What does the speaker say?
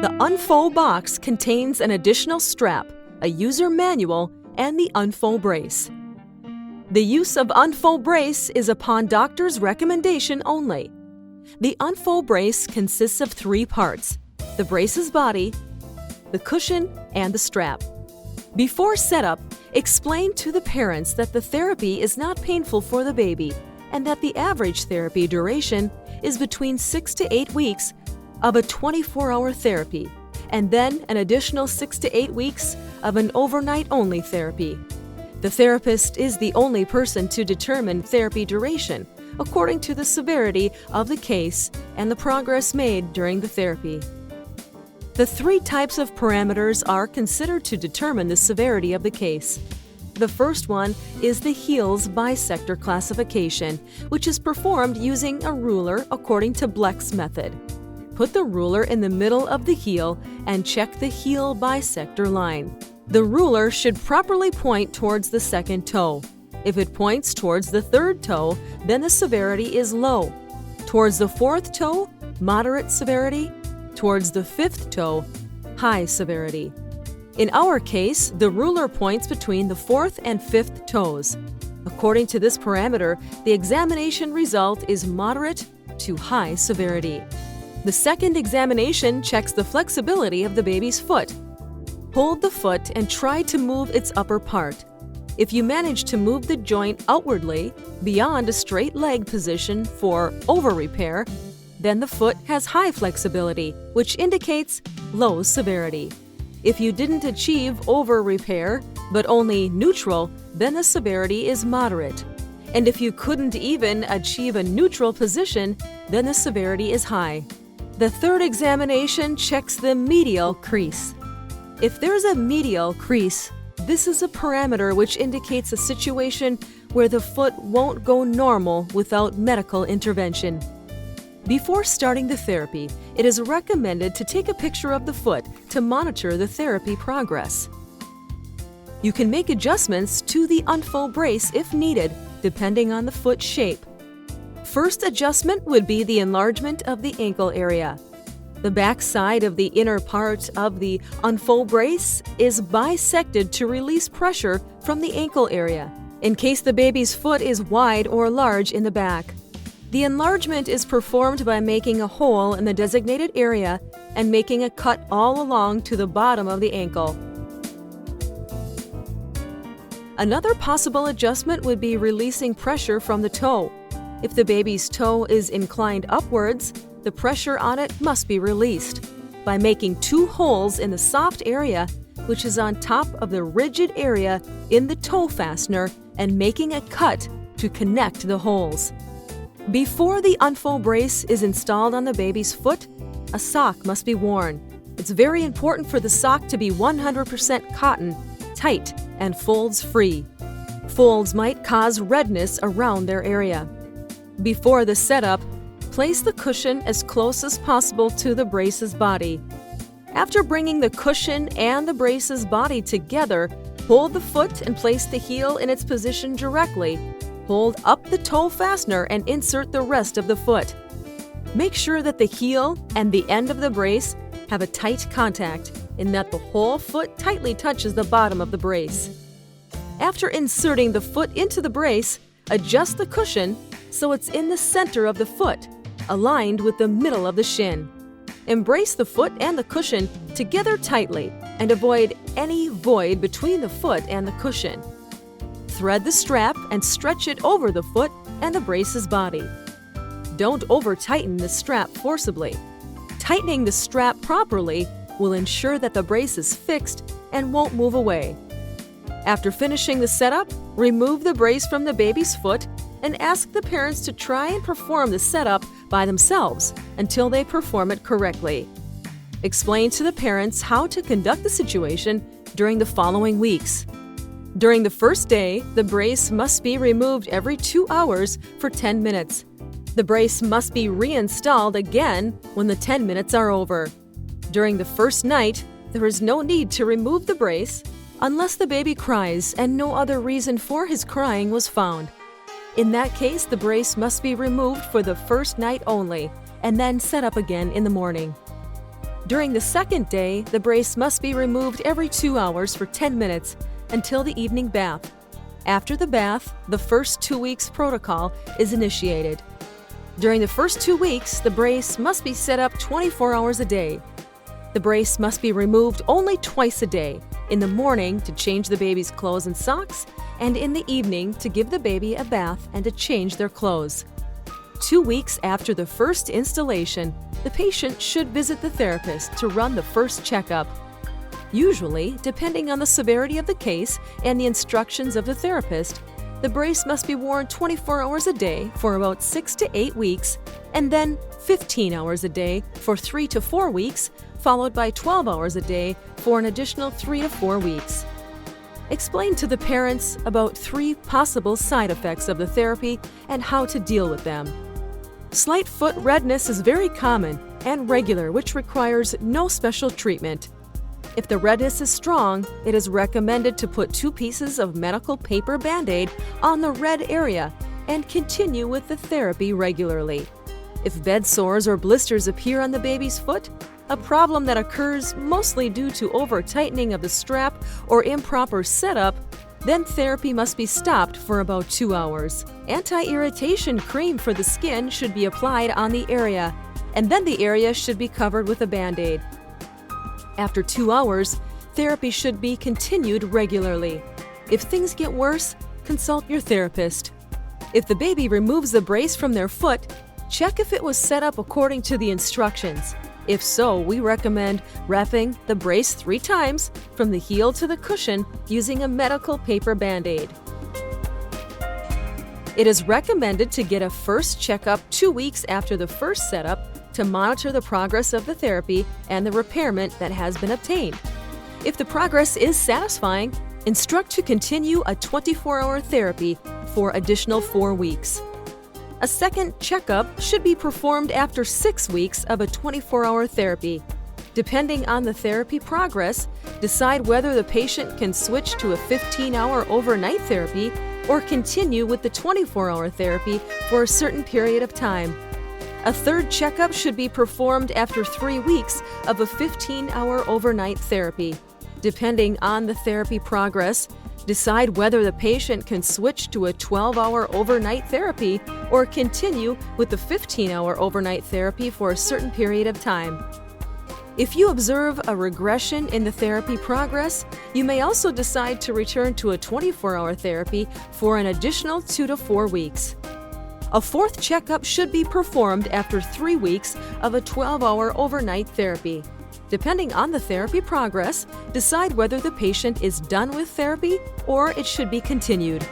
The Unfo box contains an additional strap, a user manual, and the Unfo brace. The use of Unfo brace is upon doctor's recommendation only. The Unfo brace consists of 3 parts: the brace's body, the cushion, and the strap. Before setup, explain to the parents that the therapy is not painful for the baby and that the average therapy duration is between 6 to 8 weeks of a 24-hour therapy, and then an additional 6 to 8 weeks of an overnight-only therapy. The therapist is the only person to determine therapy duration according to the severity of the case and the progress made during the therapy. The 3 types of parameters are considered to determine the severity of the case. The first one is the heels bisector classification, which is performed using a ruler according to Bleck's method. Put the ruler in the middle of the heel and check the heel bisector line. The ruler should properly point towards the second toe. If it points towards the third toe, then the severity is low. Towards the fourth toe, moderate severity. Towards the fifth toe, high severity. In our case, the ruler points between the fourth and fifth toes. According to this parameter, the examination result is moderate to high severity. The second examination checks the flexibility of the baby's foot. Hold the foot and try to move its upper part. If you manage to move the joint outwardly beyond a straight leg position for over-repair, then the foot has high flexibility, which indicates low severity. If you didn't achieve over-repair, but only neutral, then the severity is moderate. And if you couldn't even achieve a neutral position, then the severity is high. The third examination checks the medial crease. If there's a medial crease, this is a parameter which indicates a situation where the foot won't go normal without medical intervention. Before starting the therapy, it is recommended to take a picture of the foot to monitor the therapy progress. You can make adjustments to the Unfo brace if needed, depending on the foot shape. First adjustment would be the enlargement of the ankle area. The back side of the inner part of the Unfo brace is bisected to release pressure from the ankle area, in case the baby's foot is wide or large in the back. The enlargement is performed by making a hole in the designated area and making a cut all along to the bottom of the ankle. Another possible adjustment would be releasing pressure from the toe. If the baby's toe is inclined upwards, the pressure on it must be released by making 2 holes in the soft area, which is on top of the rigid area in the toe fastener, and making a cut to connect the holes. Before the Unfo brace is installed on the baby's foot, a sock must be worn. It's very important for the sock to be 100% cotton, tight, and folds-free. Folds might cause redness around their area. Before the setup, place the cushion as close as possible to the brace's body. After bringing the cushion and the brace's body together, hold the foot and place the heel in its position directly. Hold up the toe fastener and insert the rest of the foot. Make sure that the heel and the end of the brace have a tight contact in that the whole foot tightly touches the bottom of the brace. After inserting the foot into the brace, adjust the cushion so it's in the center of the foot, aligned with the middle of the shin. Embrace the foot and the cushion together tightly and avoid any void between the foot and the cushion. Thread the strap and stretch it over the foot and the brace's body. Don't over-tighten the strap forcibly. Tightening the strap properly will ensure that the brace is fixed and won't move away. After finishing the setup, remove the brace from the baby's foot and ask the parents to try and perform the setup by themselves until they perform it correctly. Explain to the parents how to conduct the situation during the following weeks. During the first day, the brace must be removed every 2 hours for 10 minutes. The brace must be reinstalled again when the 10 minutes are over. During the first night, there is no need to remove the brace unless the baby cries and no other reason for his crying was found. In that case, the brace must be removed for the first night only and then set up again in the morning. During the second day, the brace must be removed every 2 hours for 10 minutes until the evening bath. After the bath, the first 2 weeks protocol is initiated. During the first 2 weeks, the brace must be set up 24 hours a day. The brace must be removed only twice a day, in the morning to change the baby's clothes and socks, and in the evening to give the baby a bath and to change their clothes. 2 weeks after the first installation, the patient should visit the therapist to run the first checkup. Usually, depending on the severity of the case and the instructions of the therapist, the brace must be worn 24 hours a day for about 6 to 8 weeks, and then 15 hours a day for 3 to 4 weeks, followed by 12 hours a day for an additional 3 to 4 weeks. Explain to the parents about 3 possible side effects of the therapy and how to deal with them. Slight foot redness is very common and regular, which requires no special treatment. If the redness is strong, it is recommended to put 2 pieces of medical paper Band-Aid on the red area and continue with the therapy regularly. If bed sores or blisters appear on the baby's foot, a problem that occurs mostly due to over-tightening of the strap or improper setup, then therapy must be stopped for about 2 hours. Anti-irritation cream for the skin should be applied on the area, and then the area should be covered with a Band-Aid. After 2 hours, therapy should be continued regularly. If things get worse, consult your therapist. If the baby removes the brace from their foot, check if it was set up according to the instructions. If so, we recommend wrapping the brace 3 times from the heel to the cushion using a medical paper Band-Aid. It is recommended to get a first checkup 2 weeks after the first setup to monitor the progress of the therapy and the repairment that has been obtained. If the progress is satisfying, instruct to continue a 24-hour therapy for additional 4 weeks. A second checkup should be performed after 6 weeks of a 24-hour therapy. Depending on the therapy progress, decide whether the patient can switch to a 15-hour overnight therapy or continue with the 24-hour therapy for a certain period of time. A third checkup should be performed after 3 weeks of a 15-hour overnight therapy. Depending on the therapy progress, decide whether the patient can switch to a 12-hour overnight therapy or continue with the 15-hour overnight therapy for a certain period of time. If you observe a regression in the therapy progress, you may also decide to return to a 24-hour therapy for an additional 2 to 4 weeks. A fourth checkup should be performed after 3 weeks of a 12-hour overnight therapy. Depending on the therapy progress, decide whether the patient is done with therapy or it should be continued.